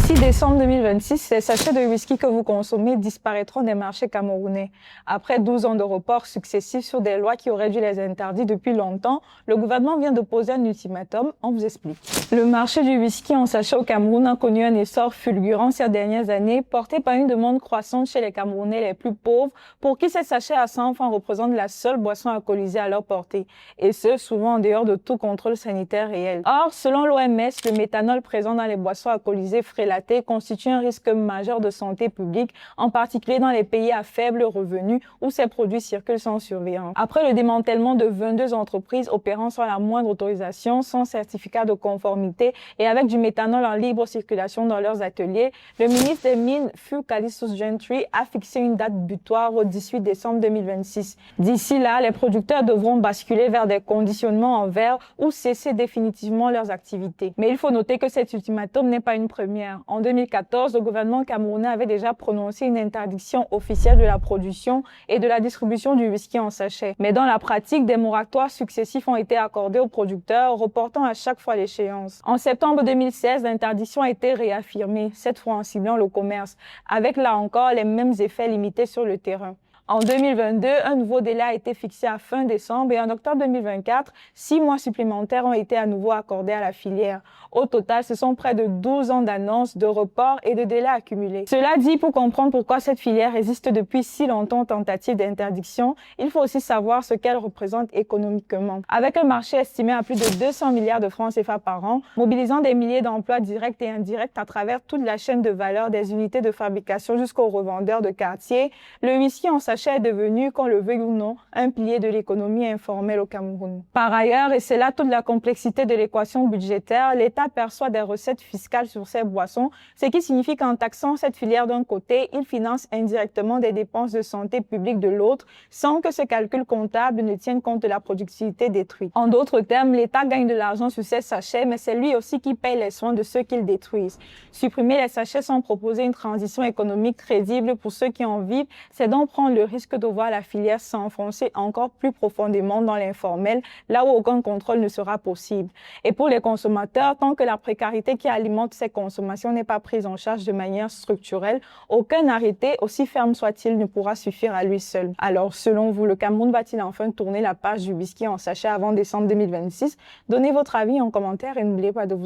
D'ici décembre 2026, les sachets de whisky que vous consommez disparaîtront des marchés camerounais. Après 12 ans de reports successifs sur des lois qui auraient dû les interdire depuis longtemps, le gouvernement vient de poser un ultimatum. On vous explique. Le marché du whisky en sachet au Cameroun a connu un essor fulgurant ces dernières années, porté par une demande croissante chez les Camerounais les plus pauvres, pour qui ces sachets à 100 francs représentent la seule boisson alcoolisée à leur portée, et ce, souvent en dehors de tout contrôle sanitaire réel. Or, selon l'OMS, le méthanol présent dans les boissons alcoolisées frélatées constitue un risque majeur de santé publique, en particulier dans les pays à faible revenu où ces produits circulent sans surveillance. Après le démantèlement de 22 entreprises opérant sans la moindre autorisation, sans certificat de conformité et avec du méthanol en libre circulation dans leurs ateliers, le ministre des Mines, Phil Callistus Gentry, a fixé une date butoir au 18 décembre 2026. D'ici là, les producteurs devront basculer vers des conditionnements en verre ou cesser définitivement leurs activités. Mais il faut noter que cet ultimatum n'est pas une première. En 2014, le gouvernement camerounais avait déjà prononcé une interdiction officielle de la production et de la distribution du whisky en sachet. Mais dans la pratique, des moratoires successifs ont été accordés aux producteurs, reportant à chaque fois l'échéance. En septembre 2016, l'interdiction a été réaffirmée, cette fois en ciblant le commerce, avec là encore les mêmes effets limités sur le terrain. En 2022, un nouveau délai a été fixé à fin décembre et en octobre 2024, 6 mois supplémentaires ont été à nouveau accordés à la filière. Au total, ce sont près de 12 ans d'annonces, de reports et de délais accumulés. Cela dit, pour comprendre pourquoi cette filière résiste depuis si longtemps aux tentatives d'interdiction, il faut aussi savoir ce qu'elle représente économiquement. Avec un marché estimé à plus de 200 milliards de francs CFA par an, mobilisant des milliers d'emplois directs et indirects à travers toute la chaîne de valeur des unités de fabrication jusqu'aux revendeurs de quartier, le whisky en sachet est devenu, qu'on le veuille ou non, un pilier de l'économie informelle au Cameroun. Par ailleurs, et c'est là toute la complexité de l'équation budgétaire, l'État perçoit des recettes fiscales sur ces boissons, ce qui signifie qu'en taxant cette filière d'un côté, il finance indirectement des dépenses de santé publique de l'autre, sans que ce calcul comptable ne tienne compte de la productivité détruite. En d'autres termes, l'État gagne de l'argent sur ces sachets, mais c'est lui aussi qui paye les soins de ceux qu'il détruisent. Supprimer les sachets sans proposer une transition économique crédible pour ceux qui en vivent, c'est donc prendre le risque de voir la filière s'enfoncer encore plus profondément dans l'informel, là où aucun contrôle ne sera possible. Et pour les consommateurs, tant que la précarité qui alimente ces consommations n'est pas prise en charge de manière structurelle, aucun arrêté, aussi ferme soit-il, ne pourra suffire à lui seul. Alors, selon vous, le Cameroun va-t-il enfin tourner la page du whisky en sachet avant décembre 2026? Donnez votre avis en commentaire et n'oubliez pas de vous